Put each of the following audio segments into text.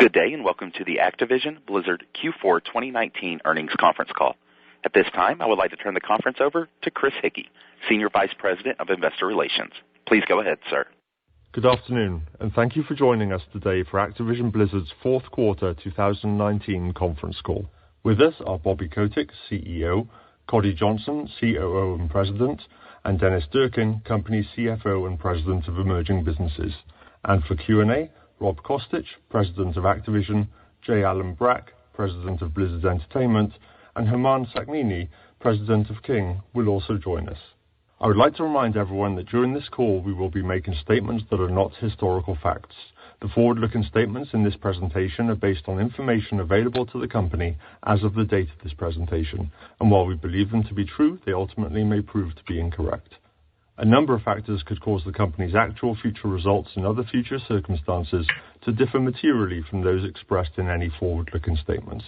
Good day and welcome to the Activision Blizzard Q4 2019 earnings conference call. At this time, I would like to turn the conference over to Chris Hickey, Senior Vice President of Investor Relations. Please go ahead, sir. Good afternoon, and thank you for joining us today for Activision Blizzard's fourth quarter 2019 conference call. With us are Bobby Kotick, CEO, Coddy Johnson, COO and President, and Dennis Durkin, Company CFO and President of Emerging Businesses. And for Q&A, Rob Kostich, President of Activision, J. Allen Brack, President of Blizzard Entertainment, and Herman Sachnini, President of King, will also join us. I would like to remind everyone that during this call we will be making statements that are not historical facts. The forward-looking statements in this presentation are based on information available to the company as of the date of this presentation, and while we believe them to be true, they ultimately may prove to be incorrect. A number of factors could cause the company's actual future results and other future circumstances to differ materially from those expressed in any forward-looking statements.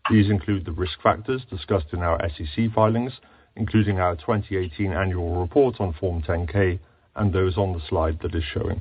These include the risk factors discussed in our SEC filings, including our 2018 annual report on Form 10-K and those on the slide that is showing.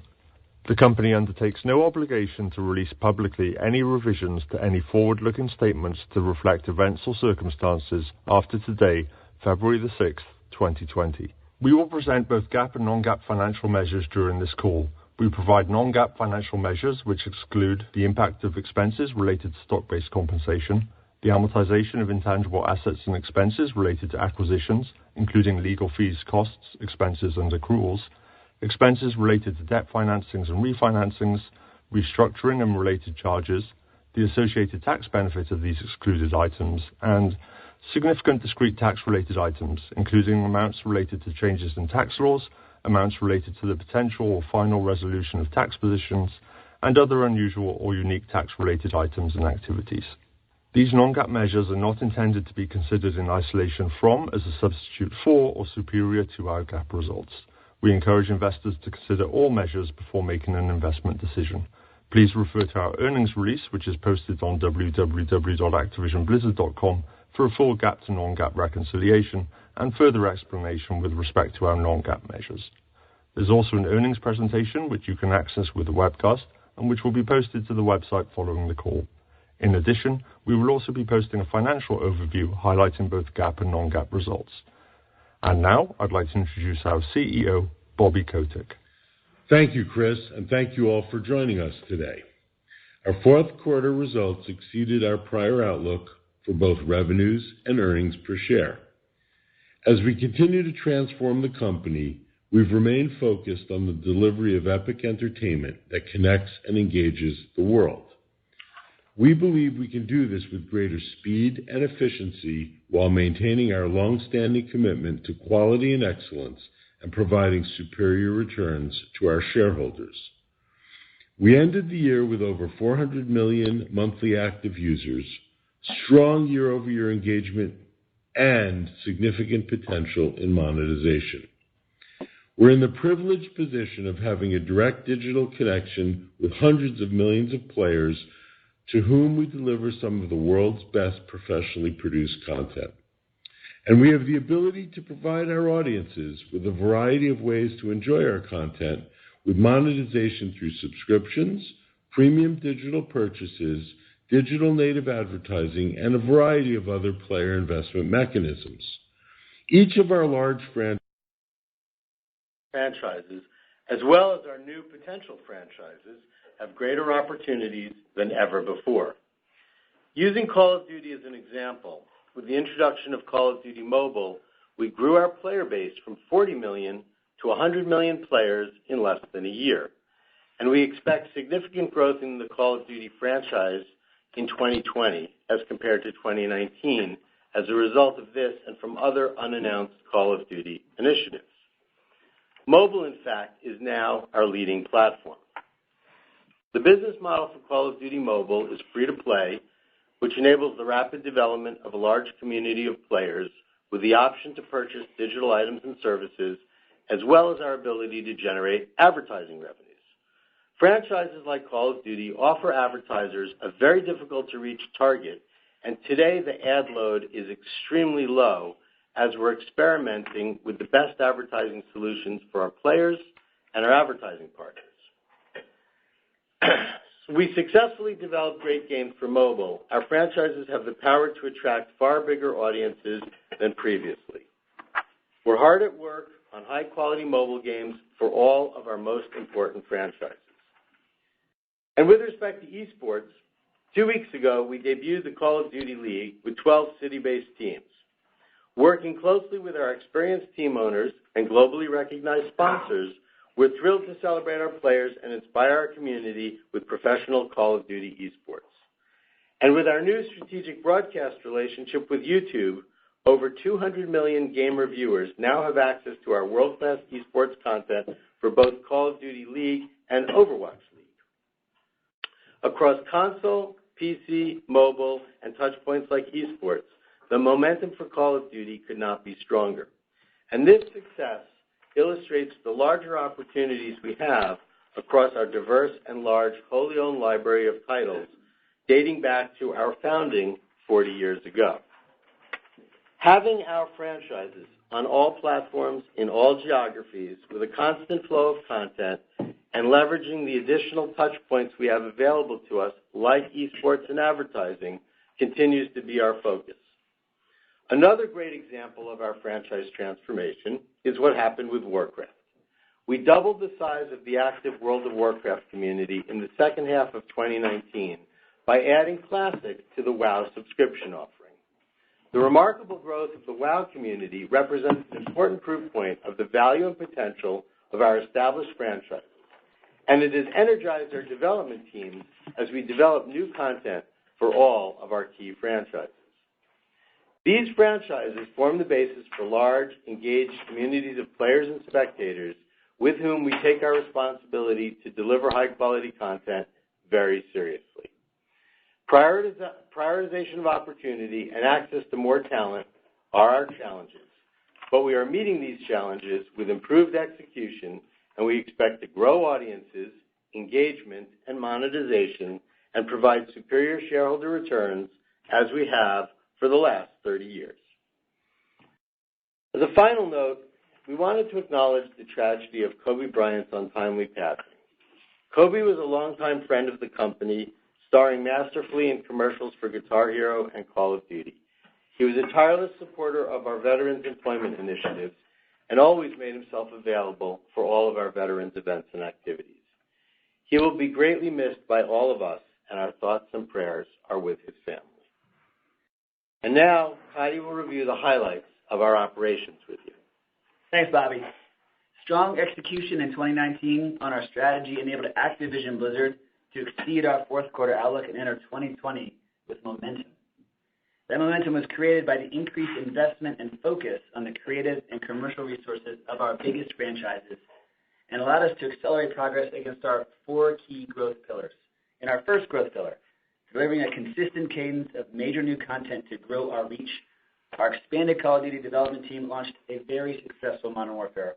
The company undertakes no obligation to release publicly any revisions to any forward-looking statements to reflect events or circumstances after today, February the 6th, 2020. We will present both GAAP and non-GAAP financial measures during this call. We provide non-GAAP financial measures which exclude the impact of expenses related to stock-based compensation, the amortization of intangible assets and expenses related to acquisitions, including legal fees, costs, expenses, and accruals, expenses related to debt financings and refinancings, restructuring and related charges, the associated tax benefit of these excluded items, and significant discrete tax-related items, including amounts related to changes in tax laws, amounts related to the potential or final resolution of tax positions, and other unusual or unique tax-related items and activities. These non-GAAP measures are not intended to be considered in isolation from, as a substitute for, or superior to our GAAP results. We encourage investors to consider all measures before making an investment decision. Please refer to our earnings release, which is posted on www.activisionblizzard.com for a full GAAP to non-GAAP reconciliation and further explanation with respect to our non-GAAP measures. There's also an earnings presentation which you can access with the webcast and which will be posted to the website following the call. In addition, we will also be posting a financial overview highlighting both GAAP and non-GAAP results. And now, I'd like to introduce our CEO, Bobby Kotick. Thank you, Chris, and thank you all for joining us today. Our fourth quarter results exceeded our prior outlook for both revenues and earnings per share. As we continue to transform the company, we've remained focused on the delivery of epic entertainment that connects and engages the world. We believe we can do this with greater speed and efficiency while maintaining our long-standing commitment to quality and excellence and providing superior returns to our shareholders. We ended the year with over 400 million monthly active users, strong year-over-year engagement, and significant potential in monetization. We're in the privileged position of having a direct digital connection with hundreds of millions of players to whom we deliver some of the world's best professionally produced content. And we have the ability to provide our audiences with a variety of ways to enjoy our content with monetization through subscriptions, premium digital purchases, digital native advertising, and a variety of other player investment mechanisms. Each of our large franchises, as well as our new potential franchises, have greater opportunities than ever before. Using Call of Duty as an example, with the introduction of Call of Duty Mobile, we grew our player base from 40 million to 100 million players in less than a year. And we expect significant growth in the Call of Duty franchise in 2020 as compared to 2019 as a result of this and from other unannounced Call of Duty initiatives. Mobile, in fact, is now our leading platform. The business model for Call of Duty Mobile is free-to-play, which enables the rapid development of a large community of players with the option to purchase digital items and services, as well as our ability to generate advertising revenues. Franchises like Call of Duty offer advertisers a very difficult-to-reach target, and today the ad load is extremely low as we're experimenting with the best advertising solutions for our players and our advertising partners. we successfully develop great games for mobile, our franchises have the power to attract far bigger audiences than previously. We're hard at work on high-quality mobile games for all of our most important franchises. And with respect to esports, 2 weeks ago, we debuted the Call of Duty League with 12 city-based teams. Working closely with our experienced team owners and globally recognized sponsors, we're thrilled to celebrate our players and inspire our community with professional Call of Duty esports. And with our new strategic broadcast relationship with YouTube, over 200 million gamer viewers now have access to our world-class esports content for both Call of Duty League and Overwatch League. Across console, PC, mobile, and touchpoints like esports, the momentum for Call of Duty could not be stronger. And this success illustrates the larger opportunities we have across our diverse and large wholly owned library of titles dating back to our founding 40 years ago. Having our franchises on all platforms in all geographies with a constant flow of content and leveraging the additional touch points we have available to us, like esports and advertising, continues to be our focus. Another great example of our franchise transformation is what happened with Warcraft. We doubled the size of the active World of Warcraft community in the second half of 2019 by adding Classic to the WoW subscription offering. The remarkable growth of the WoW community represents an important proof point of the value and potential of our established franchises, and it has energized our development teams as we develop new content for all of our key franchises. These franchises form the basis for large, engaged communities of players and spectators with whom we take our responsibility to deliver high-quality content very seriously. Prioritization of opportunity and access to more talent are our challenges, but we are meeting these challenges with improved execution, and we expect to grow audiences, engagement, and monetization and provide superior shareholder returns as we have for the last 30 years. As a final note, we wanted to acknowledge the tragedy of Kobe Bryant's untimely passing. Kobe was a longtime friend of the company, starring masterfully in commercials for Guitar Hero and Call of Duty. He was a tireless supporter of our Veterans Employment Initiatives and always made himself available for all of our veterans events and activities. He will be greatly missed by all of us, and our thoughts and prayers are with his family. And now, Heidi will review the highlights of our operations with you. Thanks, Bobby. Strong execution in 2019 on our strategy enabled Activision Blizzard to exceed our fourth quarter outlook and enter 2020 with momentum. That momentum was created by the increased investment and focus on the creative and commercial resources of our biggest franchises and allowed us to accelerate progress against our 4 key growth pillars. In our first growth pillar, delivering a consistent cadence of major new content to grow our reach, our expanded Call of Duty development team launched a very successful Modern Warfare,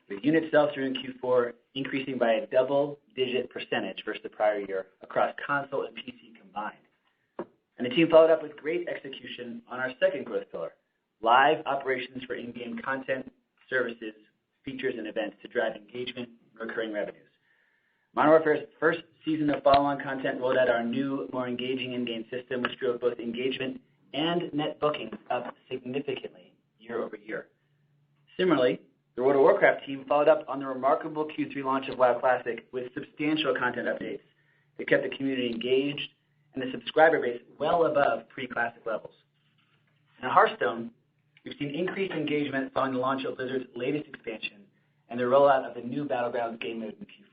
with unit sell-through in Q4 increasing by a double-digit percentage versus the prior year across console and PC combined. And the team followed up with great execution on our second growth pillar, live operations for in-game content, services, features, and events to drive engagement and recurring revenues. Modern Warfare's first season of follow-on content rolled out our new, more engaging in-game system, which drove both engagement and net bookings up significantly year over year. Similarly, the World of Warcraft team followed up on the remarkable Q3 launch of WoW Classic with substantial content updates that kept the community engaged and the subscriber base well above pre-Classic levels. And at Hearthstone, we've seen increased engagement following the launch of Blizzard's latest expansion and the rollout of the new Battlegrounds game mode in Q4.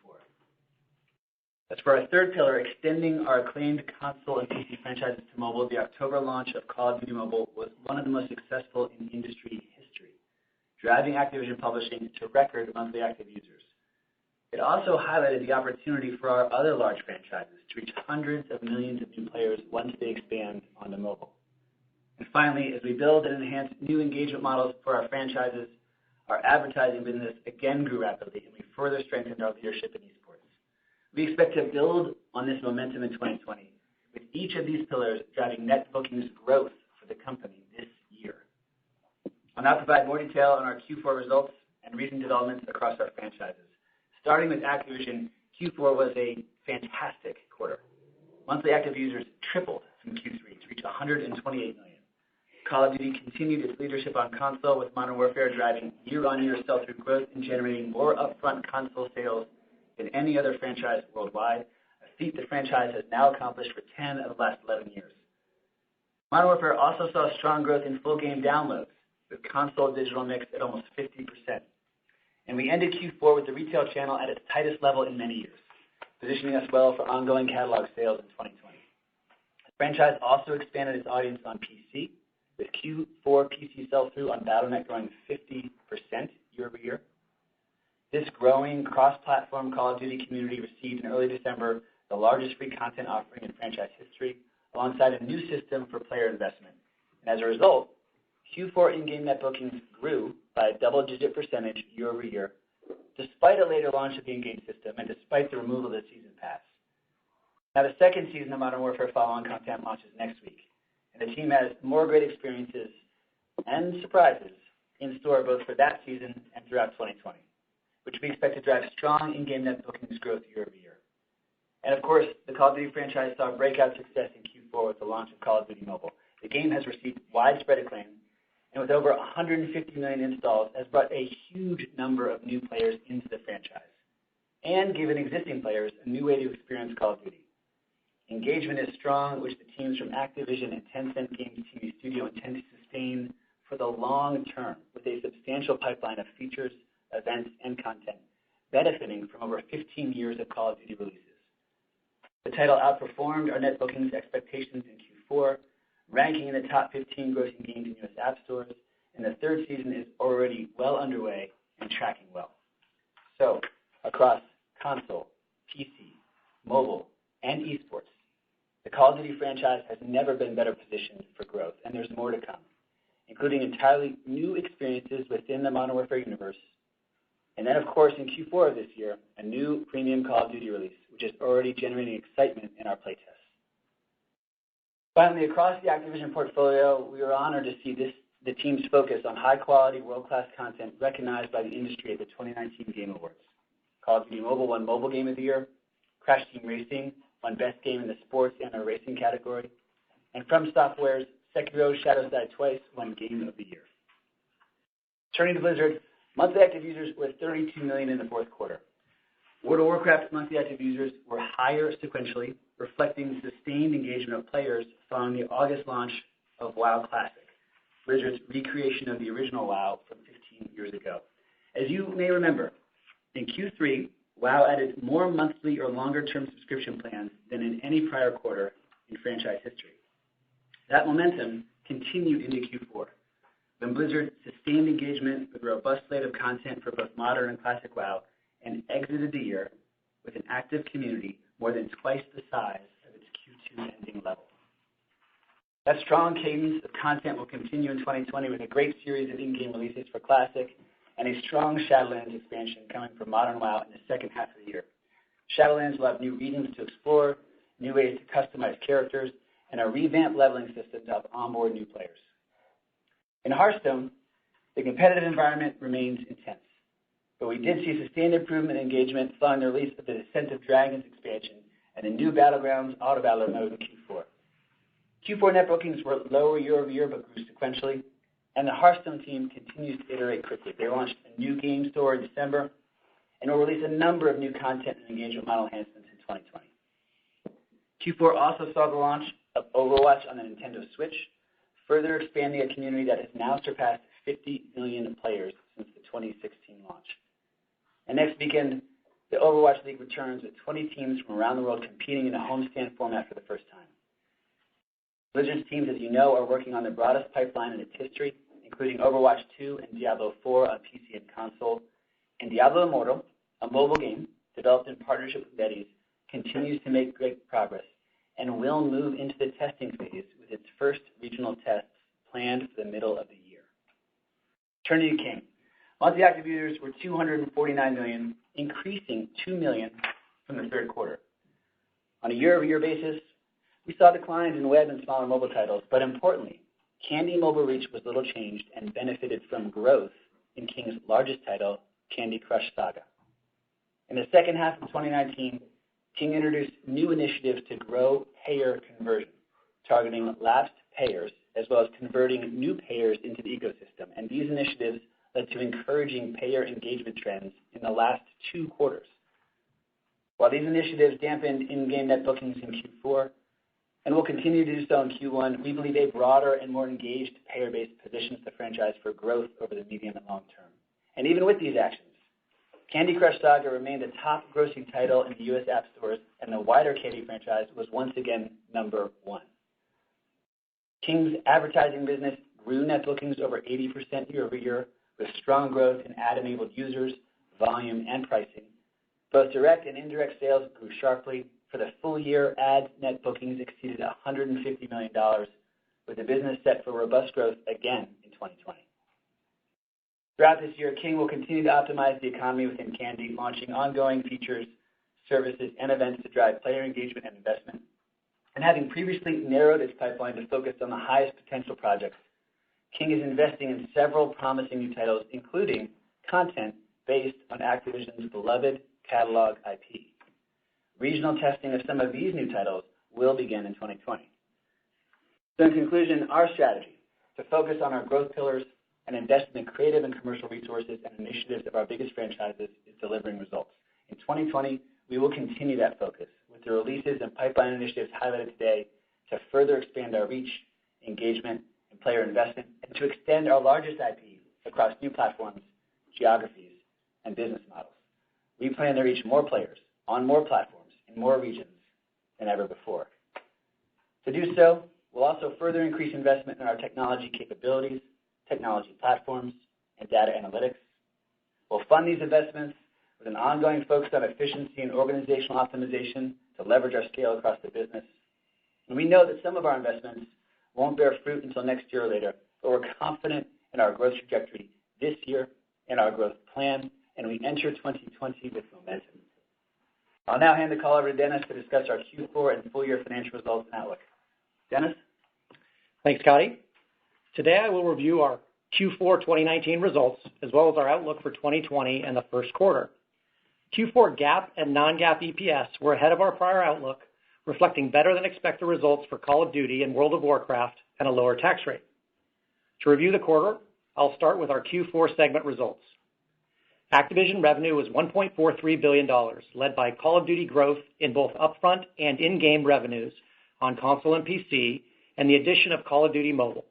As for our third pillar, extending our acclaimed console and PC franchises to mobile, the October launch of Call of Duty Mobile was one of the most successful in industry history, driving Activision Publishing to record monthly active users. It also highlighted the opportunity for our other large franchises to reach hundreds of millions of new players once they expand onto mobile. And finally, as we build and enhance new engagement models for our franchises, our advertising business again grew rapidly, and we further strengthened our leadership in esports. We expect to build on this momentum in 2020, with each of these pillars driving net bookings growth for the company this year. I'll now provide more detail on our Q4 results and recent developments across our franchises. Starting with Activision, Q4 was a fantastic quarter. Monthly active users tripled from Q3 to reach 128 million. Call of Duty continued its leadership on console, with Modern Warfare driving year-on-year sell-through growth and generating more upfront console sales than any other franchise worldwide, a feat the franchise has now accomplished for 10 of the last 11 years. Modern Warfare also saw strong growth in full game downloads, with console digital mix at almost 50%. And we ended Q4 with the retail channel at its tightest level in many years, positioning us well for ongoing catalog sales in 2020. The franchise also expanded its audience on PC, with Q4 PC sell-through on Battle.net growing 50% year-over-year. This growing cross-platform Call of Duty community received in early December the largest free content offering in franchise history, alongside a new system for player investment. And as a result, Q4 in-game net bookings grew by a double-digit percentage year-over-year, despite a later launch of the in-game system and despite the removal of the Season Pass. Now, the second season of Modern Warfare follow-on content launches next week, and the team has more great experiences and surprises in store both for that season and throughout 2020, which we expect to drive strong in-game net bookings growth year-over-year. And of course, the Call of Duty franchise saw breakout success in Q4 with the launch of Call of Duty Mobile. The game has received widespread acclaim, and with over 150 million installs, has brought a huge number of new players into the franchise and given existing players a new way to experience Call of Duty. Engagement is strong, which the teams from Activision and Tencent Games TV Studio intend to sustain for the long term, with a substantial pipeline of features, events, and content benefiting from over 15 years of Call of Duty releases. The title outperformed our net bookings expectations in Q4, ranking in the top 15 grossing games in U.S. app stores, and the third season is already well underway and tracking well. So, across console, PC, mobile, and esports, the Call of Duty franchise has never been better positioned for growth, and there's more to come, including entirely new experiences within the Modern Warfare universe, and then, of course, in Q4 of this year, a new premium Call of Duty release, which is already generating excitement in our playtests. Finally, across the Activision portfolio, we are honored to see the team's focus on high-quality, world-class content recognized by the industry at the 2019 Game Awards. Call of Duty Mobile won Mobile Game of the Year, Crash Team Racing won Best Game in the Sports and Racing category, and From Software's Sekiro Shadows Die Twice won Game of the Year. Turning to Blizzard, monthly active users were 32 million in the fourth quarter. World of Warcraft monthly active users were higher sequentially, reflecting sustained engagement of players following the August launch of WoW Classic, Blizzard's recreation of the original WoW from 15 years ago. As you may remember, in Q3, WoW added more monthly or longer-term subscription plans than in any prior quarter in franchise history. That momentum continued into Q4, when Blizzard sustained engagement with a robust slate of content for both modern and classic WoW, and exited the year with an active community more than twice the size of its Q2 ending level. That strong cadence of content will continue in 2020 with a great series of in-game releases for Classic and a strong Shadowlands expansion coming from Modern WoW in the second half of the year. Shadowlands will have new regions to explore, new ways to customize characters, and a revamped leveling system to help onboard new players. In Hearthstone, the competitive environment remains intense, but we did see sustained improvement in engagement following the release of the Descent of Dragons expansion and the new Battlegrounds auto-battler mode in Q4. Q4 net bookings were lower year-over-year but grew sequentially, and the Hearthstone team continues to iterate quickly. They launched a new game store in December and will release a number of new content and engagement model enhancements in 2020. Q4 also saw the launch of Overwatch on the Nintendo Switch, further expanding a community that has now surpassed 50 million players since the 2016 launch. And next weekend, the Overwatch League returns with 20 teams from around the world competing in a homestand format for the first time. Blizzard's teams, as you know, are working on the broadest pipeline in its history, including Overwatch 2 and Diablo 4 on PC and console. And Diablo Immortal, a mobile game developed in partnership with NetEase, continues to make great progress and will move into the testing phase with its first regional tests planned for the middle of the year. Turning to King. Monthly active users were 249 million, increasing 2 million from the third quarter. On a year-over-year basis, we saw declines in web and smaller mobile titles, but importantly, Candy mobile reach was little changed and benefited from growth in King's largest title, Candy Crush Saga. In the second half of 2019, King introduced new initiatives to grow payer conversion, targeting lapsed payers, as well as converting new payers into the ecosystem. And these initiatives led to encouraging payer engagement trends in the last 2 quarters. While these initiatives dampened in-game net bookings in Q4, and will continue to do so in Q1, we believe a broader and more engaged payer base positions the franchise for growth over the medium and long term. And even with these actions, Candy Crush Saga remained the top grossing title in the U.S. App Stores, and the wider Candy franchise was once again number 1. King's advertising business grew net bookings over 80% year over year, with strong growth in ad-enabled users, volume, and pricing. Both direct and indirect sales grew sharply. For the full year, ad net bookings exceeded $150 million, with the business set for robust growth again in 2020. Throughout this year, King will continue to optimize the economy within Candy, launching ongoing features, services, and events to drive player engagement and investment. And having previously narrowed its pipeline to focus on the highest potential projects, King is investing in several promising new titles, including content based on Activision's beloved catalog IP. Regional testing of some of these new titles will begin in 2020. So in conclusion, our strategy to focus on our growth pillars and invest in the creative and commercial resources and initiatives of our biggest franchises is delivering results. In 2020, we will continue that focus with the releases and pipeline initiatives highlighted today to further expand our reach, engagement, and player investment, and to extend our largest IP across new platforms, geographies, and business models. We plan to reach more players on more platforms in more regions than ever before. To do so, we'll also further increase investment in our technology capabilities, technology platforms, and data analytics. We'll fund these investments with an ongoing focus on efficiency and organizational optimization to leverage our scale across the business. And we know that some of our investments won't bear fruit until next year or later, but we're confident in our growth trajectory this year and our growth plan, and we enter 2020 with momentum. I'll now hand the call over to Dennis to discuss our Q4 and full-year financial results and outlook. Dennis? Thanks, Scotty. Today I will review our Q4 2019 results, as well as our outlook for 2020 and the first quarter. Q4 GAAP and non-GAAP EPS were ahead of our prior outlook, reflecting better-than-expected results for Call of Duty and World of Warcraft and a lower tax rate. To review the quarter, I'll start with our Q4 segment results. Activision revenue was $1.43 billion, led by Call of Duty growth in both upfront and in-game revenues on console and PC, and the addition of Call of Duty Mobile.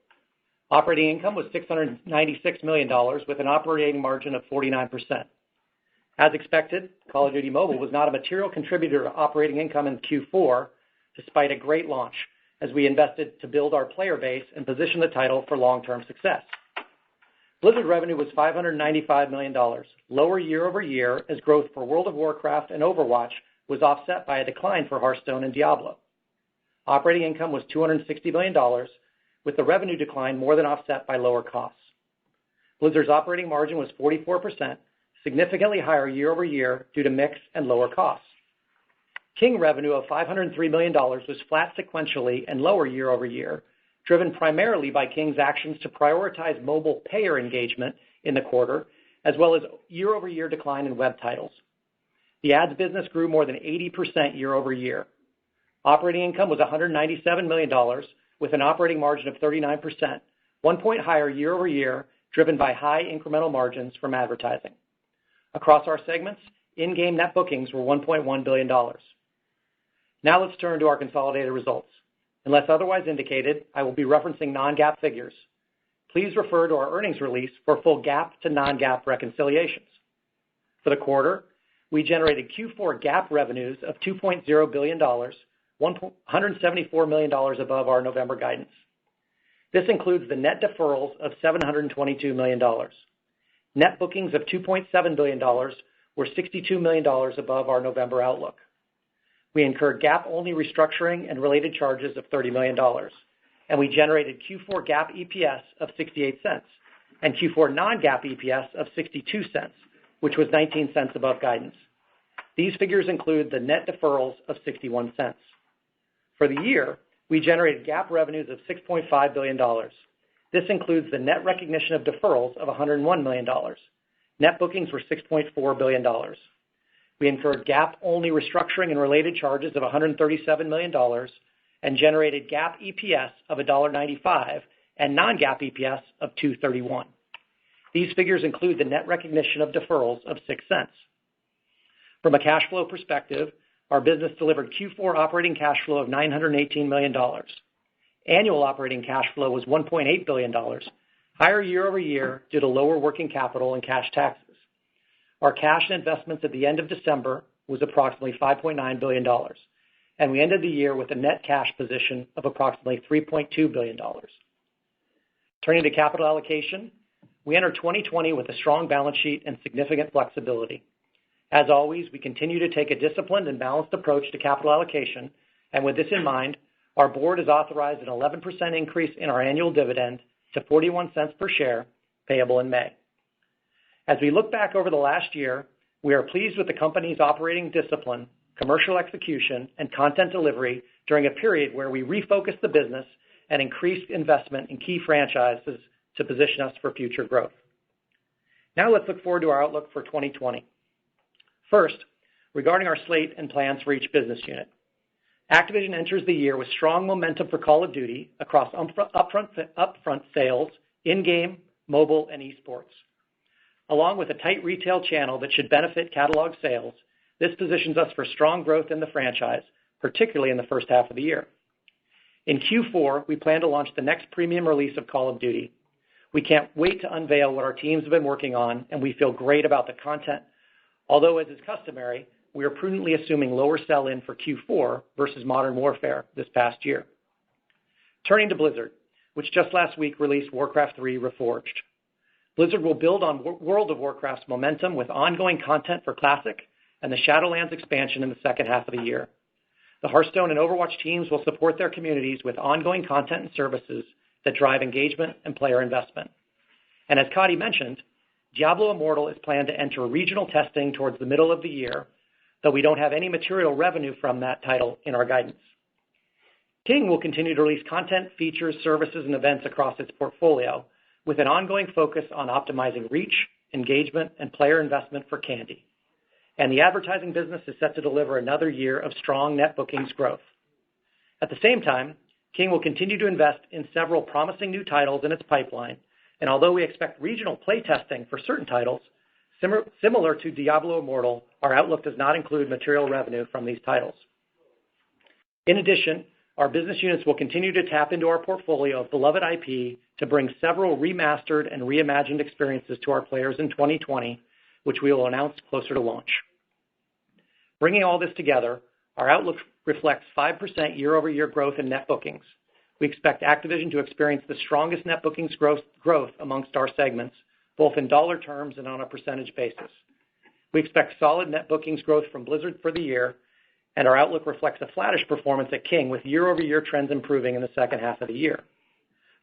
Operating income was $696 million, with an operating margin of 49%. As expected, Call of Duty Mobile was not a material contributor to operating income in Q4, despite a great launch, as we invested to build our player base and position the title for long-term success. Blizzard revenue was $595 million, lower year over year, as growth for World of Warcraft and Overwatch was offset by a decline for Hearthstone and Diablo. Operating income was $260 million, with the revenue decline more than offset by lower costs. Blizzard's operating margin was 44%, significantly higher year over year due to mix and lower costs. King revenue of $503 million was flat sequentially and lower year over year, driven primarily by King's actions to prioritize mobile payer engagement in the quarter, as well as year-over-year decline in web titles. The ads business grew more than 80% year over year. Operating income was $197 million, with an operating margin of 39%, 1 point higher year over year, driven by high incremental margins from advertising. Across our segments, in-game net bookings were $1.1 billion. Now let's turn to our consolidated results. Unless otherwise indicated, I will be referencing non-GAAP figures. Please refer to our earnings release for full GAAP to non-GAAP reconciliations. For the quarter, we generated Q4 GAAP revenues of $2.0 billion, $174 million above our November guidance. This includes the net deferrals of $722 million. Net bookings of $2.7 billion were $62 million above our November outlook. We incurred GAAP-only restructuring and related charges of $30 million, and we generated Q4 GAAP EPS of 68 cents and Q4 non-GAAP EPS of 62 cents, which was 19 cents above guidance. These figures include the net deferrals of 61 cents. For the year, we generated GAAP revenues of $6.5 billion. This includes the net recognition of deferrals of $101 million. Net bookings were $6.4 billion. we incurred GAAP-only restructuring and related charges of $137 million and generated GAAP EPS of $1.95 and non-GAAP EPS of $2.31. These figures include the net recognition of deferrals of 6 cents. From a cash flow perspective, our business delivered Q4 operating cash flow of $918 million. Annual operating cash flow was $1.8 billion, higher year over year due to lower working capital and cash taxes. Our cash and investments at the end of December was approximately $5.9 billion, and we ended the year with a net cash position of approximately $3.2 billion. Turning to capital allocation, we entered 2020 with a strong balance sheet and significant flexibility. As always, we continue to take a disciplined and balanced approach to capital allocation, and with this in mind, our board has authorized an 11% increase in our annual dividend to 41 cents per share, payable in May. As we look back over the last year, we are pleased with the company's operating discipline, commercial execution, and content delivery during a period where we refocused the business and increased investment in key franchises to position us for future growth. Now let's look forward to our outlook for 2020. First, regarding our slate and plans for each business unit. Activision enters the year with strong momentum for Call of Duty across upfront sales, in-game, mobile, and esports. Along with a tight retail channel that should benefit catalog sales, this positions us for strong growth in the franchise, particularly in the first half of the year. In Q4, we plan to launch the next premium release of Call of Duty. We can't wait to unveil what our teams have been working on, and we feel great about the content. Although, as is customary, we are prudently assuming lower sell-in for Q4 versus Modern Warfare this past year. Turning to Blizzard, which just last week released Warcraft 3 Reforged. Blizzard will build on World of Warcraft's momentum with ongoing content for Classic and the Shadowlands expansion in the second half of the year. The Hearthstone and Overwatch teams will support their communities with ongoing content and services that drive engagement and player investment. And as Kotick mentioned, Diablo Immortal is planned to enter regional testing towards the middle of the year, though we don't have any material revenue from that title in our guidance. King will continue to release content, features, services, and events across its portfolio, with an ongoing focus on optimizing reach, engagement, and player investment for Candy. And the advertising business is set to deliver another year of strong net bookings growth. At the same time, King will continue to invest in several promising new titles in its pipeline, and although we expect regional play testing for certain titles, similar to Diablo Immortal, our outlook does not include material revenue from these titles. In addition, our business units will continue to tap into our portfolio of beloved IP to bring several remastered and reimagined experiences to our players in 2020, which we will announce closer to launch. Bringing all this together, our outlook reflects 5% year-over-year growth in net bookings. We expect Activision to experience the strongest net bookings growth amongst our segments, both in dollar terms and on a percentage basis. We expect solid net bookings growth from Blizzard for the year, and our outlook reflects a flattish performance at King with year-over-year trends improving in the second half of the year.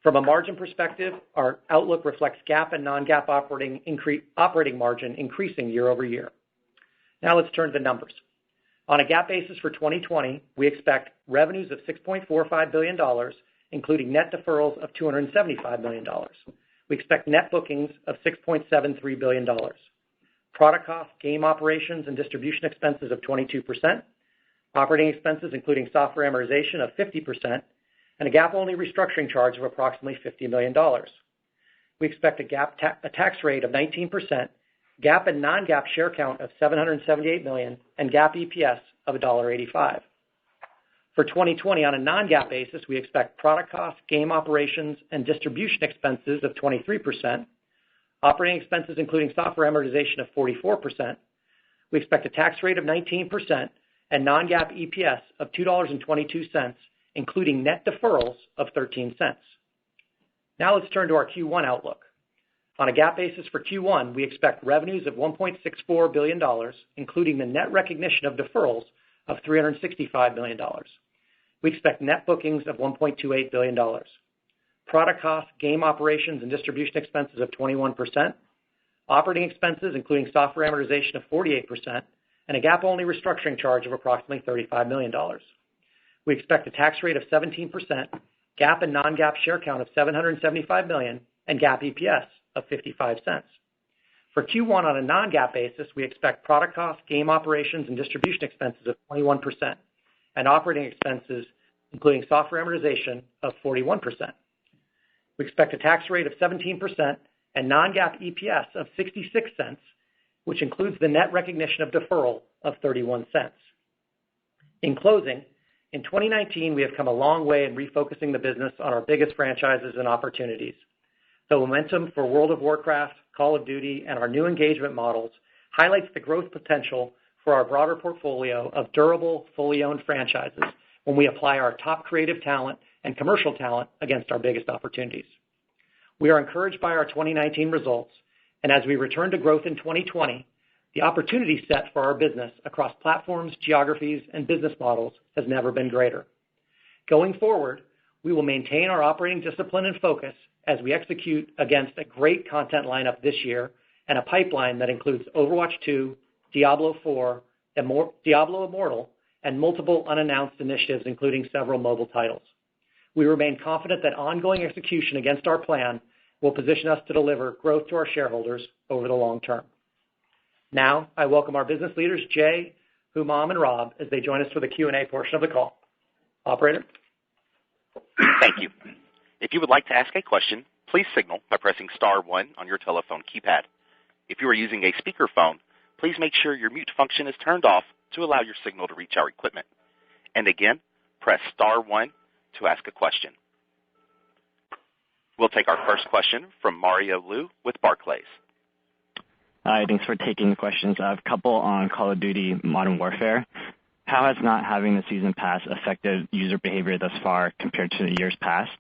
From a margin perspective, our outlook reflects GAAP and non-GAAP operating margin increasing year-over-year. Now let's turn to the numbers. On a GAAP basis for 2020, we expect revenues of $6.45 billion, including net deferrals of $275 million. We expect net bookings of $6.73 billion. Product cost, game operations, and distribution expenses of 22%. Operating expenses, including software amortization, of 50%, and a GAAP-only restructuring charge of approximately $50 million. We expect a tax rate of 19%, GAAP and non-GAAP share count of 778 million, and GAAP EPS of $1.85. For 2020, on a non-GAAP basis, we expect product costs, game operations, and distribution expenses of 23%, operating expenses, including software amortization, of 44%. We expect a tax rate of 19%, and non-GAAP EPS of $2.22, including net deferrals of 13 cents. Now let's turn to our Q1 outlook. On a GAAP basis for Q1, we expect revenues of $1.64 billion, including the net recognition of deferrals of $365 million. We expect net bookings of $1.28 billion. Product costs, game operations, and distribution expenses of 21%. Operating expenses, including software amortization, of 48%, and a GAAP-only restructuring charge of approximately $35 million. We expect a tax rate of 17%, GAAP and non-GAAP share count of 775 million, and GAAP EPS of 55 cents. For Q1 on a non-GAAP basis, we expect product costs, game operations, and distribution expenses of 21%, and operating expenses, including software amortization, of 41%. We expect a tax rate of 17% and non-GAAP EPS of 66 cents, which includes the net recognition of deferral of 31 cents. In closing, in 2019, we have come a long way in refocusing the business on our biggest franchises and opportunities. The momentum for World of Warcraft, Call of Duty, and our new engagement models highlights the growth potential for our broader portfolio of durable, fully owned franchises when we apply our top creative talent and commercial talent against our biggest opportunities. We are encouraged by our 2019 results, and as we return to growth in 2020, the opportunity set for our business across platforms, geographies, and business models has never been greater. Going forward, we will maintain our operating discipline and focus as we execute against a great content lineup this year and a pipeline that includes Overwatch 2, Diablo 4, Diablo Immortal, and multiple unannounced initiatives, including several mobile titles. We remain confident that ongoing execution against our plan will position us to deliver growth to our shareholders over the long term. Now, I welcome our business leaders, Jay, Humam, and Rob, as they join us for the Q&A portion of the call. Operator? Thank you. If you would like to ask a question, please signal by pressing star 1 on your telephone keypad. If you are using a speakerphone, please make sure your mute function is turned off to allow your signal to reach our equipment. And again, press star 1 to ask a question. We'll take our first question from Mario Lu with Barclays. Hi, thanks for taking the questions. I have a couple on Call of Duty Modern Warfare. How has not having the season pass affected user behavior thus far compared to the years past?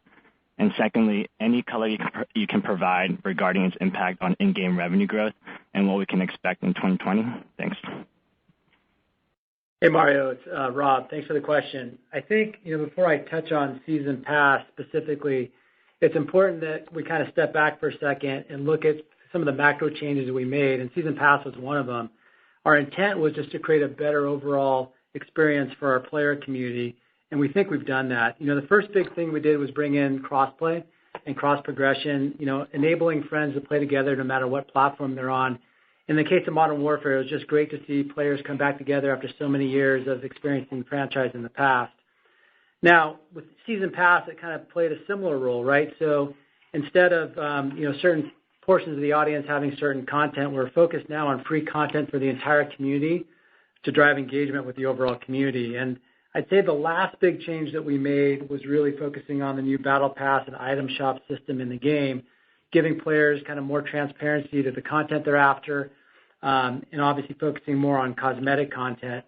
And secondly, any color you can provide regarding its impact on in-game revenue growth and what we can expect in 2020? Thanks. Hey, Mario, it's Rob. Thanks for the question. I think, before I touch on Season Pass specifically, it's important that we kind of step back for a second and look at some of the macro changes that we made, and Season Pass was one of them. Our intent was just to create a better overall experience for our player community, and we think we've done that. The first big thing we did was bring in crossplay and cross-progression, enabling friends to play together no matter what platform they're on. In the case of Modern Warfare, it was just great to see players come back together after so many years of experiencing the franchise in the past. Now, with Season Pass, it kind of played a similar role, right? So instead of certain portions of the audience having certain content, we're focused now on free content for the entire community to drive engagement with the overall community. And I'd say the last big change that we made was really focusing on the new Battle Pass and item shop system in the game, giving players kind of more transparency to the content they're after, and obviously focusing more on cosmetic content.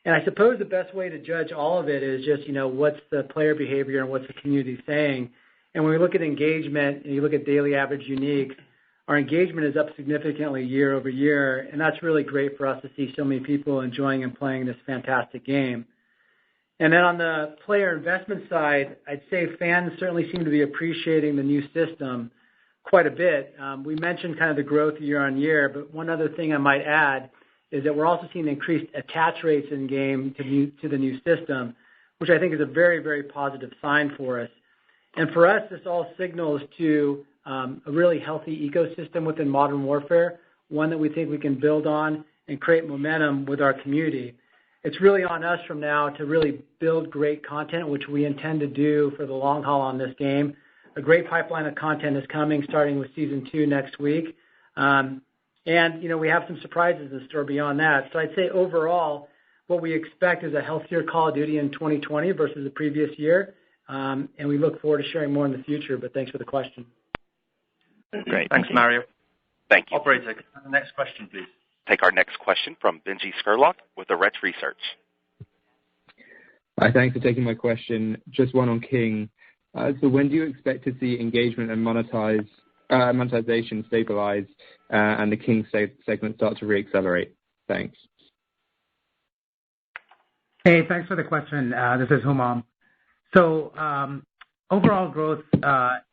And I suppose the best way to judge all of it is just, what's the player behavior and what's the community saying. And when we look at engagement and you look at daily average uniques, our engagement is up significantly year over year, and that's really great for us to see so many people enjoying and playing this fantastic game. And then on the player investment side, I'd say fans certainly seem to be appreciating the new system quite a bit. We mentioned kind of the growth year on year, but one other thing I might add is that we're also seeing increased attach rates in game to the new system, which I think is a very, very positive sign for us. And for us, this all signals to a really healthy ecosystem within Modern Warfare, one that we think we can build on and create momentum with our community. It's really on us from now to really build great content, which we intend to do for the long haul on this game. A great pipeline of content is coming, starting with Season 2 next week. And we have some surprises in store beyond that. So I'd say overall, what we expect is a healthier Call of Duty in 2020 versus the previous year. And we look forward to sharing more in the future, but thanks for the question. Great. Thanks, Mario. Thank you. Operator, next question, please. Take our next question from Benji Skurlock with Arete Research. Hi, thanks for taking my question. Just one on King. So when do you expect to see engagement and monetization stabilize and the King segment start to reaccelerate? Thanks. Hey, thanks for the question. This is Humam. So overall growth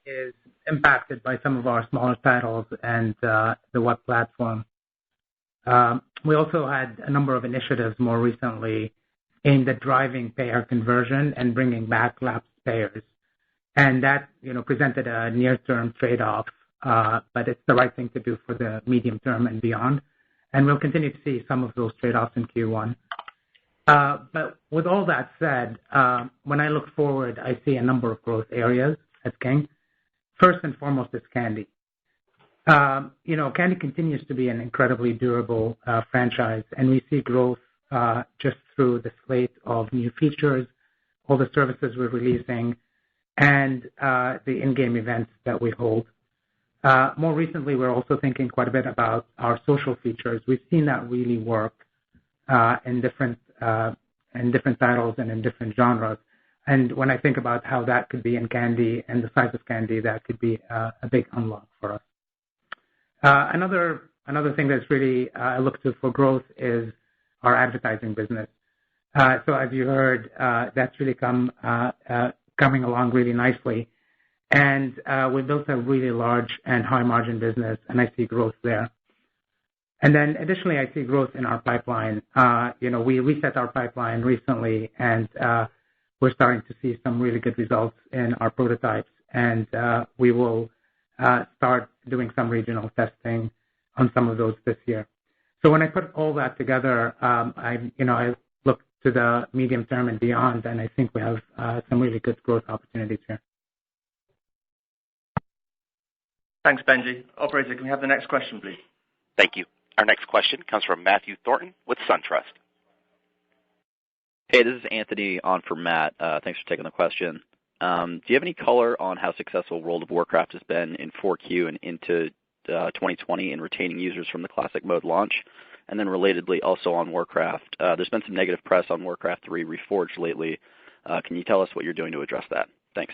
is impacted by some of our smaller titles and the web platform. We also had a number of initiatives more recently aimed at driving payer conversion and bringing back lapsed payers. And that, presented a near-term trade-off but it's the right thing to do for the medium term and beyond. And we'll continue to see some of those trade-offs in Q1. But with all that said, when I look forward, I see a number of growth areas at King. First and foremost is Candy. Candy continues to be an incredibly durable franchise, and we see growth just through the slate of new features, all the services we're releasing, and the in-game events that we hold. More recently, we're also thinking quite a bit about our social features. We've seen that really work in different titles and in different genres. And when I think about how that could be in Candy and the size of Candy, that could be a big unlock for us. Another thing that's really I look to for growth is our advertising business. So as you heard, that's really coming along really nicely. And we built a really large and high margin business, and I see growth there. And then additionally, I see growth in our pipeline. We reset our pipeline recently, and we're starting to see some really good results in our prototypes. And we will start doing some regional testing on some of those this year. So when I put all that together, I look to the medium term and beyond, and I think we have some really good growth opportunities here. Thanks, Benji. Operator, can we have the next question, please? Thank you. Our next question comes from Matthew Thornton with SunTrust. Hey, this is Anthony on for Matt. Thanks for taking the question. Do you have any color on how successful World of Warcraft has been in 4Q and into 2020 in retaining users from the Classic mode launch? And then relatedly, also on Warcraft, there's been some negative press on Warcraft 3 Reforged lately. Can you tell us what you're doing to address that? Thanks.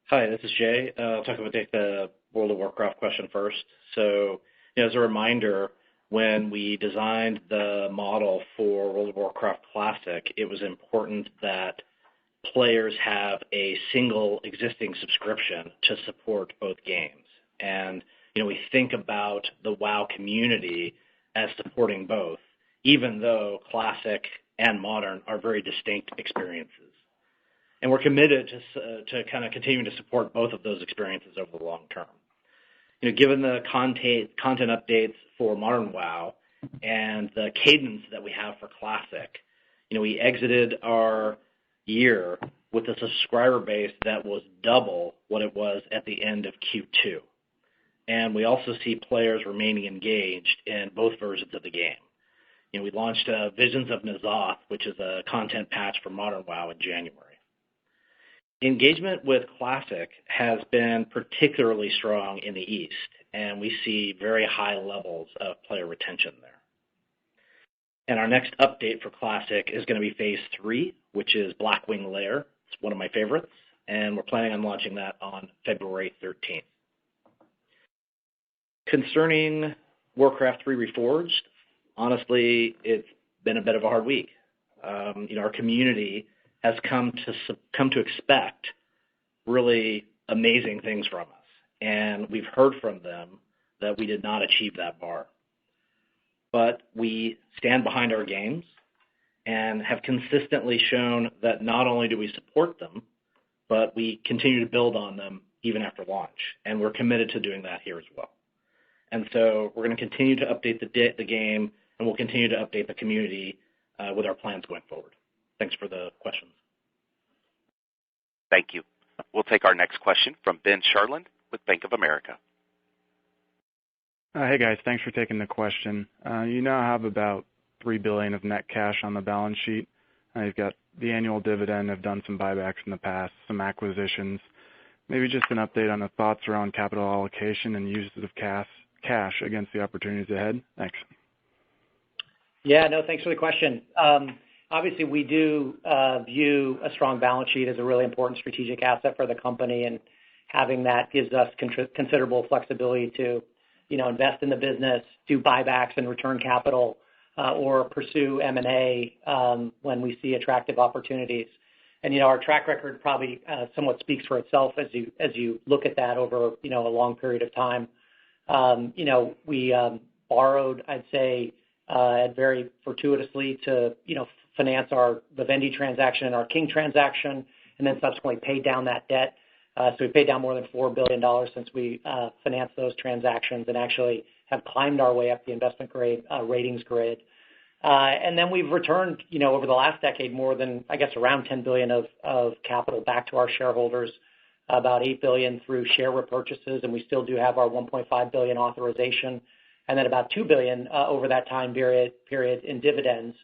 Hi, this is Jay. I'll take the World of Warcraft question first. So, as a reminder, when we designed the model for World of Warcraft Classic, it was important that players have a single existing subscription to support both games. And, we think about the WoW community as supporting both, even though Classic and Modern are very distinct experiences. And we're committed to kind of continuing to support both of those experiences over the long term. Given the content updates for Modern WoW and the cadence that we have for Classic, we exited our year with a subscriber base that was double what it was at the end of Q2. And we also see players remaining engaged in both versions of the game. We launched Visions of N'Zoth, which is a content patch for Modern WoW in January. Engagement with Classic has been particularly strong in the East, and we see very high levels of player retention there. And our next update for Classic is going to be Phase 3, which is Blackwing Lair. It's one of my favorites, and we're planning on launching that on February 13th. Concerning Warcraft 3 Reforged, honestly, it's been a bit of a hard week. Our community has come to expect really amazing things from us. And we've heard from them that we did not achieve that bar. But we stand behind our games and have consistently shown that not only do we support them, but we continue to build on them even after launch. And we're committed to doing that here as well. And so we're going to continue to update the game, and we'll continue to update the community with our plans going forward. Thanks for the questions. Thank you. We'll take our next question from Ben Sherland with Bank of America. Hey, guys. Thanks for taking the question. You now have about $3 billion of net cash on the balance sheet. You've got the annual dividend, have done some buybacks in the past, some acquisitions. Maybe just an update on the thoughts around capital allocation and uses of cash against the opportunities ahead. Thanks. Yeah, no, thanks for the question. Obviously, we do view a strong balance sheet as a really important strategic asset for the company, and having that gives us considerable flexibility to, invest in the business, do buybacks and return capital, or pursue M&A when we see attractive opportunities. And our track record probably somewhat speaks for itself as you look at that over a long period of time. We borrowed, I'd say, very fortuitously to finance the Vivendi transaction and our King transaction, and then subsequently paid down that debt So we paid down more than $4 billion since we financed those transactions and actually have climbed our way up the investment grade ratings grid. And then we've returned, over the last decade more than, I guess, around $10 billion of capital back to our shareholders, about $8 billion through share repurchases, and we still do have our $1.5 billion authorization, and then about $2 billion over that time period in dividends,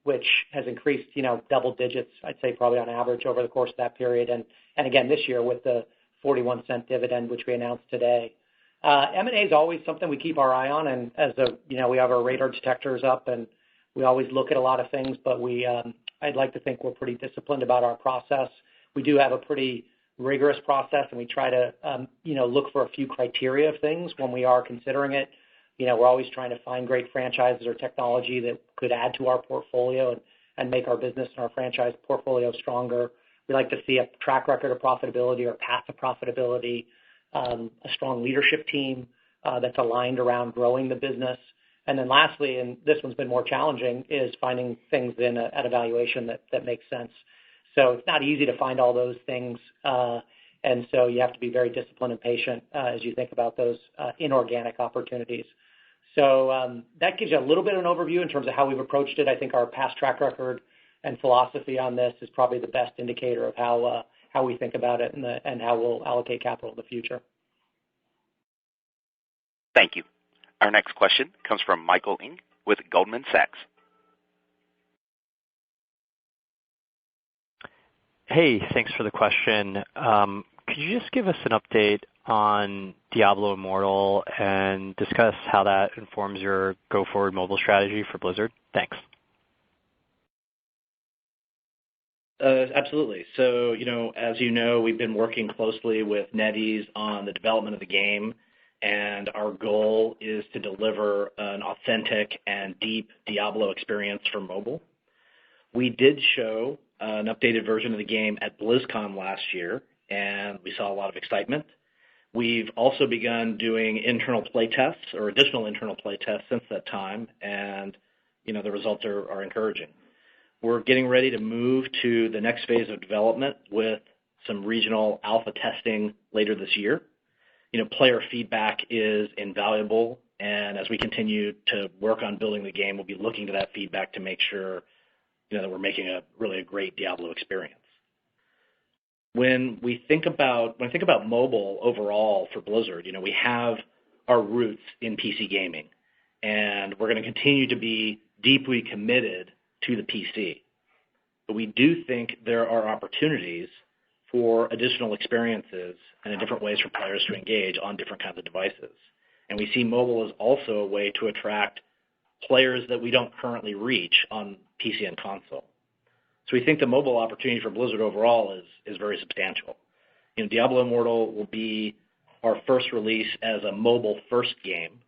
which has increased, double digits, I'd say probably on average over the course of that period. And again, this year with the 41-cent dividend, which we announced today. M&A is always something we keep our eye on, and we have our radar detectors up, and we always look at a lot of things, but I'd like to think we're pretty disciplined about our process. We do have a pretty rigorous process, and we try to, look for a few criteria of things when we are considering it. We're always trying to find great franchises or technology that could add to our portfolio and make our business and our franchise portfolio stronger. We like to see a track record of profitability or path to profitability, a strong leadership team that's aligned around growing the business. And then lastly, and this one's been more challenging, is finding things at a valuation that makes sense. So it's not easy to find all those things, and so you have to be very disciplined and patient as you think about those inorganic opportunities. So that gives you a little bit of an overview in terms of how we've approached it. I think our past track record and philosophy on this is probably the best indicator of how we think about it and how we'll allocate capital in the future. Thank you. Our next question comes from Michael Ng with Goldman Sachs. Hey, thanks for the question. Could you just give us an update on Diablo Immortal and discuss how that informs your go-forward mobile strategy for Blizzard? Thanks. Absolutely. So, as you know, we've been working closely with NetEase on the development of the game, and our goal is to deliver an authentic and deep Diablo experience for mobile. We did show an updated version of the game at BlizzCon last year, and we saw a lot of excitement. We've also begun doing internal play tests or additional internal play tests since that time, and the results are encouraging. We're getting ready to move to the next phase of development with some regional alpha testing later this year. Player feedback is invaluable, and as we continue to work on building the game, we'll be looking to that feedback to make sure that we're making a great Diablo experience. When we think about mobile overall for Blizzard, we have our roots in PC gaming, and we're going to continue to be deeply committed to the PC. But we do think there are opportunities for additional experiences and in different ways for players to engage on different kinds of devices. And we see mobile as also a way to attract players that we don't currently reach on PC and console. So we think the mobile opportunity for Blizzard overall is very substantial. Diablo Immortal will be our first release as a mobile-first game,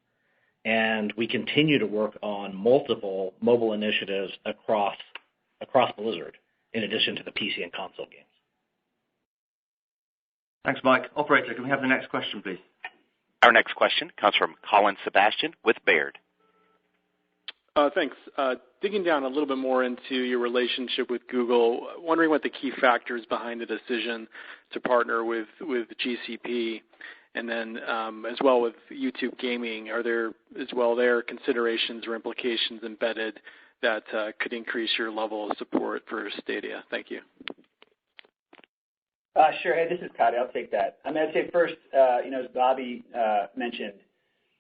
and we continue to work on multiple mobile initiatives across Blizzard, in addition to the PC and console games. Thanks, Mike. Operator, can we have the next question, please? Our next question comes from Colin Sebastian with Baird. Thanks. Digging down a little bit more into your relationship with Google, wondering what the key factors behind the decision to partner with GCP, and then as well with YouTube Gaming, are there as well considerations or implications embedded that could increase your level of support for Stadia? Thank you. Sure. Hey, this is Kotick. I'll take that. I'd say first, as Bobby mentioned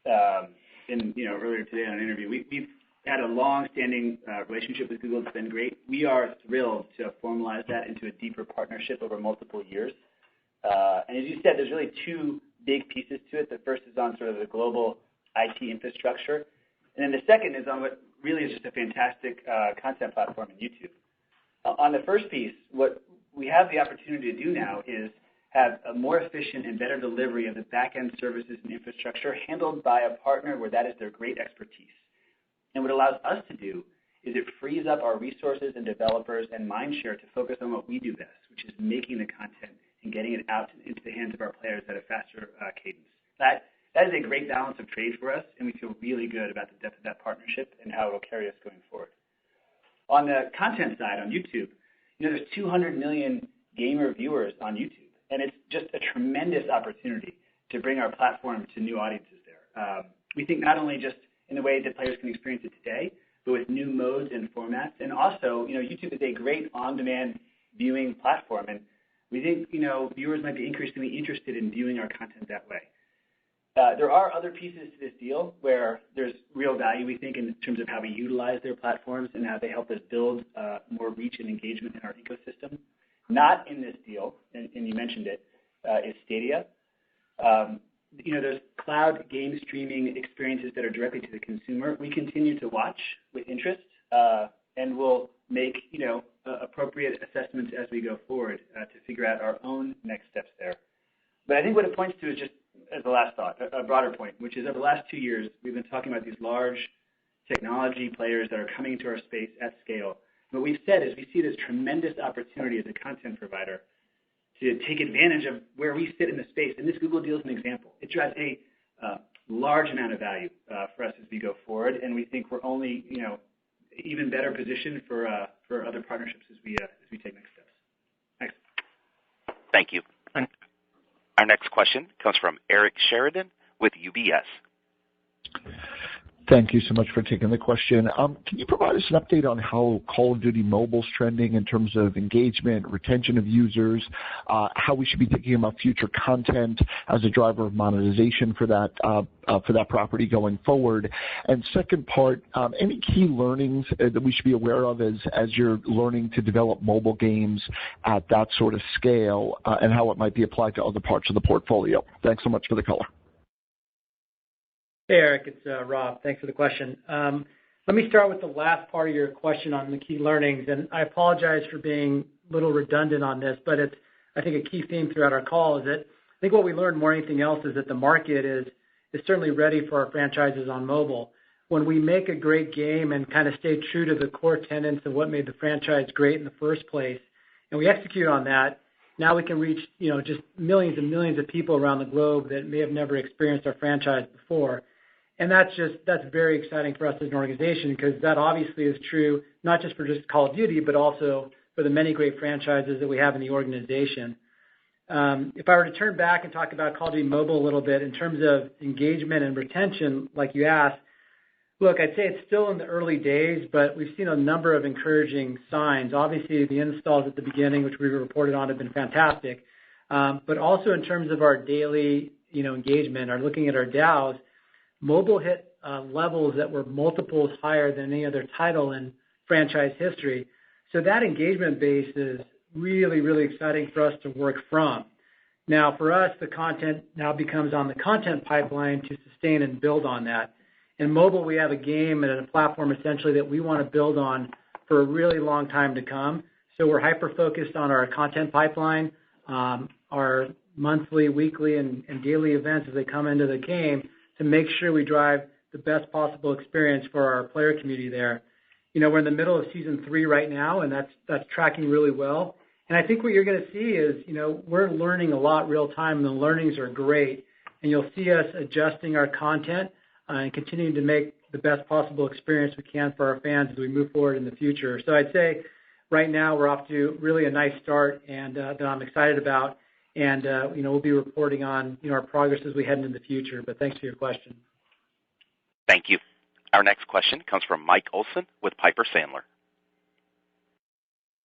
earlier today on an interview, we've had a long-standing relationship with Google. It's been great. We are thrilled to formalize that into a deeper partnership over multiple years. And as you said, there's really two big pieces to it. The first is on sort of the global IT infrastructure, and then the second is on what really is just a fantastic content platform in YouTube. On the first piece, what we have the opportunity to do now is have a more efficient and better delivery of the back-end services and infrastructure handled by a partner where that is their great expertise. And what it allows us to do is it frees up our resources and developers and mind share to focus on what we do best, which is making the content and getting it out into the hands of our players at a faster cadence. That is a great balance of trade for us, and we feel really good about the depth of that partnership and how it will carry us going forward. On the content side, on YouTube, there's 200 million gamer viewers on YouTube, and it's just a tremendous opportunity to bring our platform to new audiences there. We think not only just in the way that players can experience it today, but with new modes and formats. And also, YouTube is a great on-demand viewing platform, and we think, viewers might be increasingly interested in viewing our content that way. There are other pieces to this deal where there's real value, we think, in terms of how we utilize their platforms and how they help us build more reach and engagement in our ecosystem. Not in this deal, and you mentioned it, is Stadia. There's cloud game streaming experiences that are directly to the consumer. We continue to watch with interest, and we'll make appropriate assessments as we go forward to figure out our own next steps there. But I think what it points to is just, as the last thought, a broader point, which is over the last 2 years, we've been talking about these large technology players that are coming into our space at scale. What we've said is we see this tremendous opportunity as a content provider to take advantage of where we sit in the space. And this Google deal is an example. It drives a large amount of value for us as we go forward, and we think we're only, even better positioned for other partnerships as we take next steps. Thanks. Thank you. Our next question comes from Eric Sheridan with UBS. Thank you so much for taking the question. Can you provide us an update on how Call of Duty Mobile's trending in terms of engagement, retention of users, how we should be thinking about future content as a driver of monetization for that property going forward? And second part, any key learnings that we should be aware of as you're learning to develop mobile games at that sort of scale, and how it might be applied to other parts of the portfolio? Thanks so much for the color. Hey, Eric, it's Rob. Thanks for the question. Let me start with the last part of your question on the key learnings, and I apologize for being a little redundant on this, but it's, I think, a key theme throughout our call is that I think what we learned more than anything else is that the market is certainly ready for our franchises on mobile. When we make a great game and kind of stay true to the core tenets of what made the franchise great in the first place, and we execute on that, now we can reach, just millions and millions of people around the globe that may have never experienced our franchise before. And that's very exciting for us as an organization, because that obviously is true not just for just Call of Duty, but also for the many great franchises that we have in the organization. If I were to turn back and talk about Call of Duty Mobile a little bit in terms of engagement and retention, like you asked, look, I'd say it's still in the early days, but we've seen a number of encouraging signs. Obviously, the installs at the beginning, which we reported on, have been fantastic. But also in terms of our daily engagement, or looking at our DAUs, mobile hit levels that were multiples higher than any other title in franchise history. So that engagement base is really, really exciting for us to work from. Now, for us, the content now becomes on the content pipeline to sustain and build on that. In mobile, we have a game and a platform essentially that we want to build on for a really long time to come. So we're hyper-focused on our content pipeline, our monthly, weekly, and daily events as they come into the game, to make sure we drive the best possible experience for our player community there. We're in the middle of Season 3 right now, and that's tracking really well. And I think what you're going to see is, we're learning a lot real time, and the learnings are great. And you'll see us adjusting our content and continuing to make the best possible experience we can for our fans as we move forward in the future. So I'd say right now we're off to really a nice start, and that I'm excited about. And, we'll be reporting on, our progress as we head into the future. But thanks for your question. Thank you. Our next question comes from Mike Olson with Piper Sandler.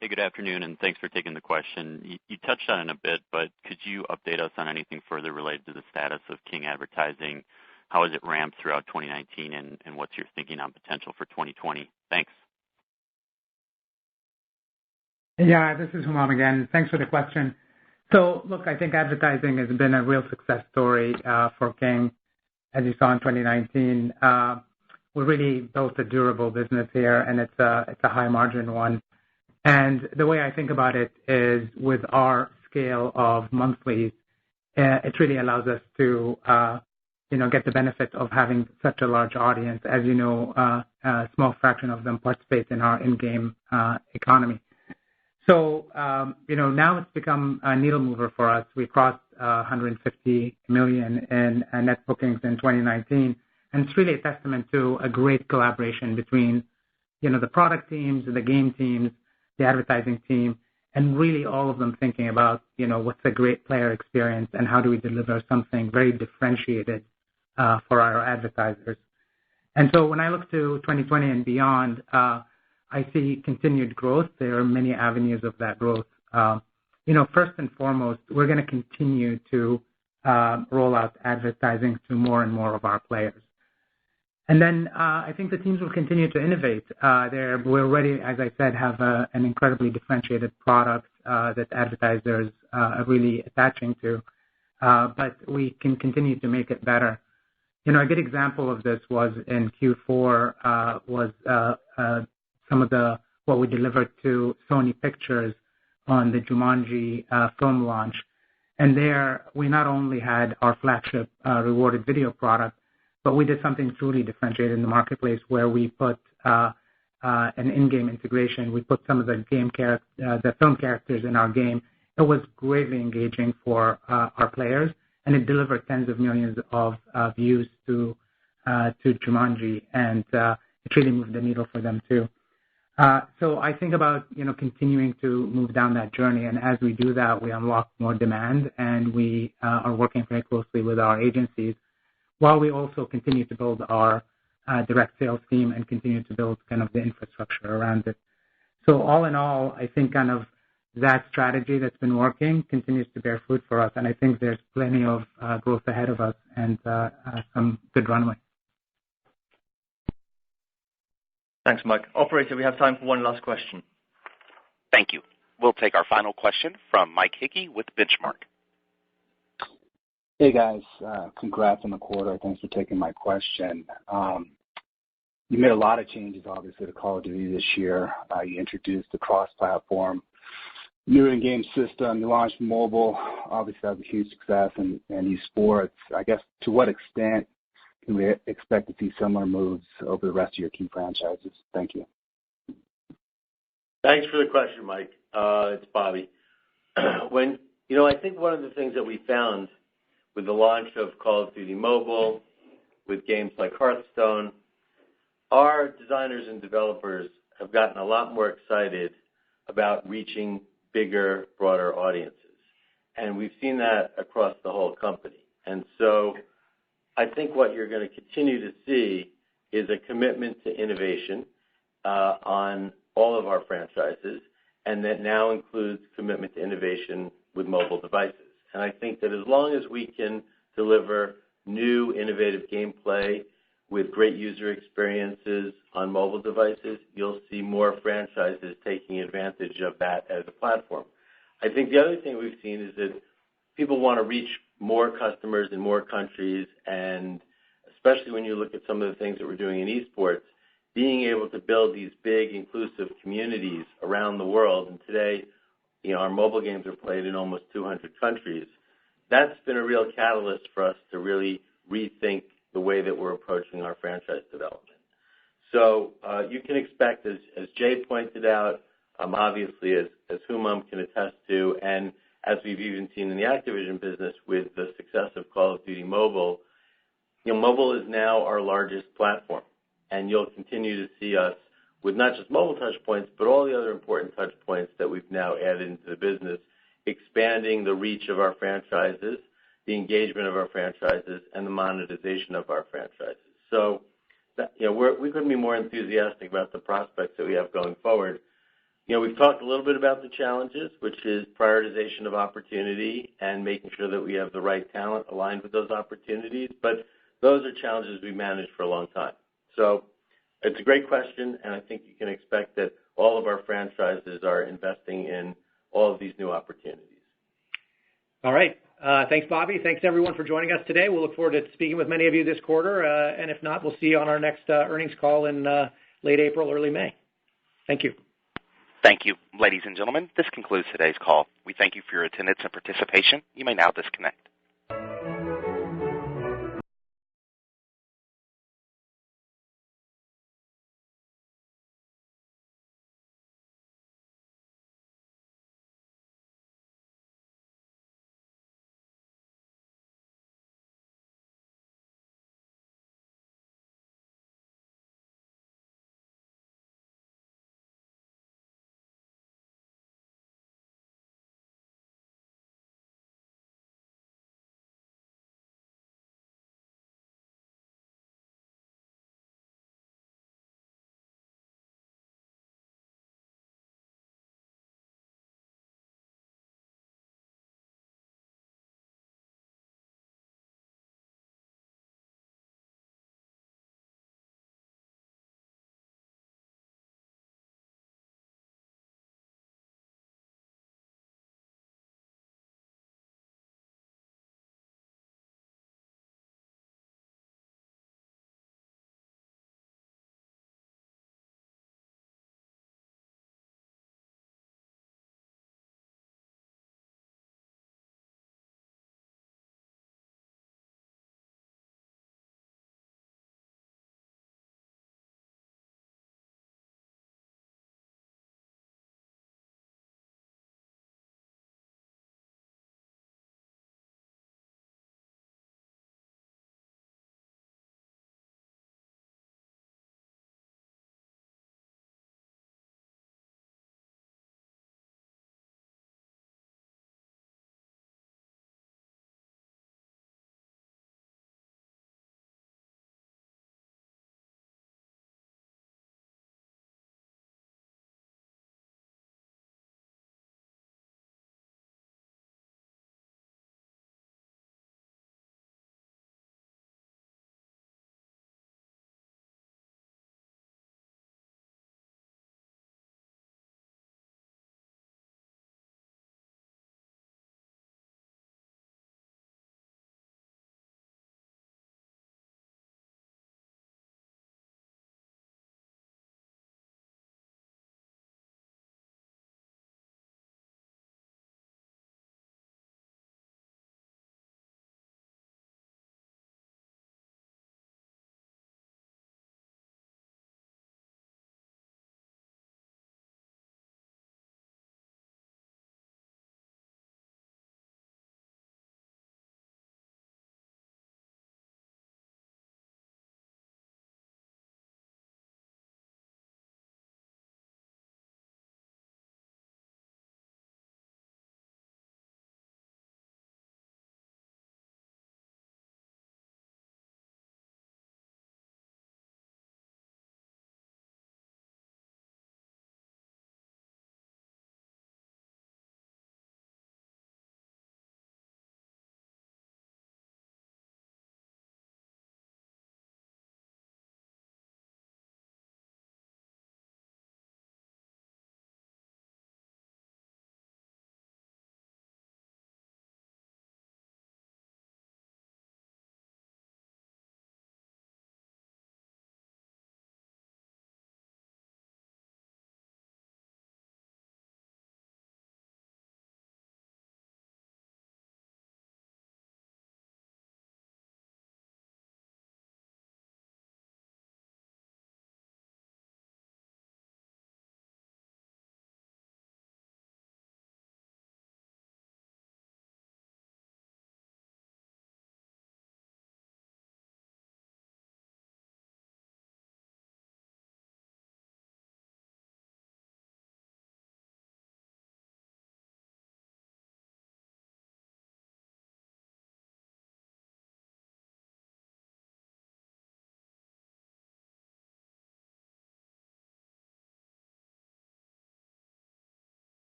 Hey, good afternoon, and thanks for taking the question. You touched on it a bit, but could you update us on anything further related to the status of King advertising? How has it ramped throughout 2019, and what's your thinking on potential for 2020? Thanks. Yeah, this is Humam again. Thanks for the question. So, look, I think advertising has been a real success story for King, as you saw in 2019. We really built a durable business here, and it's a high-margin one. And the way I think about it is, with our scale of monthlies, it really allows us to, get the benefit of having such a large audience. As you know, a small fraction of them participate in our in-game economy. So, now it's become a needle mover for us. We crossed 150 million in net bookings in 2019. And it's really a testament to a great collaboration between, the product teams, the game teams, the advertising team, and really all of them thinking about, what's a great player experience and how do we deliver something very differentiated for our advertisers. And so when I look to 2020 and beyond, I see continued growth. There are many avenues of that growth. First and foremost, we're going to continue to roll out advertising to more and more of our players. And then I think the teams will continue to innovate. We already, as I said, have an incredibly differentiated product that advertisers are really attaching to, but we can continue to make it better. A good example of this was in Q4 was some of what we delivered to Sony Pictures on the Jumanji film launch. And there, we not only had our flagship rewarded video product, but we did something truly differentiated in the marketplace where we put an in-game integration. We put some of the film characters in our game. It was greatly engaging for our players, and it delivered tens of millions of views to Jumanji, and it really moved the needle for them too. So I think about continuing to move down that journey, and as we do that, we unlock more demand, and we are working very closely with our agencies, while we also continue to build our direct sales team and continue to build kind of the infrastructure around it. So all in all, I think kind of that strategy that's been working continues to bear fruit for us, and I think there's plenty of growth ahead of us and some good runway. Thanks, Mike. Operator, we have time for one last question. Thank you. We'll take our final question from Mike Hickey with Benchmark. Hey, guys. Congrats on the quarter. Thanks for taking my question. You made a lot of changes, obviously, to Call of Duty this year. You introduced the cross-platform new in-game system. You launched mobile. Obviously, that was a huge success, and esports. I guess, to what extent can we expect to see similar moves over the rest of your key franchises? Thank you. Thanks for the question, Mike. It's Bobby. I think one of the things that we found with the launch of Call of Duty Mobile, with games like Hearthstone, our designers and developers have gotten a lot more excited about reaching bigger, broader audiences. And we've seen that across the whole company. And so I think what you're going to continue to see is a commitment to innovation on all of our franchises, and that now includes commitment to innovation with mobile devices. And I think that as long as we can deliver new, innovative gameplay with great user experiences on mobile devices, you'll see more franchises taking advantage of that as a platform. I think the other thing we've seen is that people want to reach more customers in more countries, and especially when you look at some of the things that we're doing in esports, being able to build these big, inclusive communities around the world. And today, our mobile games are played in almost 200 countries. That's been a real catalyst for us to really rethink the way that we're approaching our franchise development. So you can expect, as Jay pointed out, obviously as Humam can attest to, and as we've even seen in the Activision business with the success of Call of Duty Mobile, mobile is now our largest platform. And you'll continue to see us with not just mobile touch points, but all the other important touch points that we've now added into the business, expanding the reach of our franchises, the engagement of our franchises, and the monetization of our franchises. So we couldn't be more enthusiastic about the prospects that we have going forward. We've talked a little bit about the challenges, which is prioritization of opportunity and making sure that we have the right talent aligned with those opportunities. But those are challenges we've managed for a long time. So it's a great question, and I think you can expect that all of our franchises are investing in all of these new opportunities. All right. Thanks, Bobby. Thanks, everyone, for joining us today. We'll look forward to speaking with many of you this quarter, and if not, we'll see you on our next earnings call in late April, early May. Thank you. Thank you. Ladies and gentlemen, this concludes today's call. We thank you for your attendance and participation. You may now disconnect.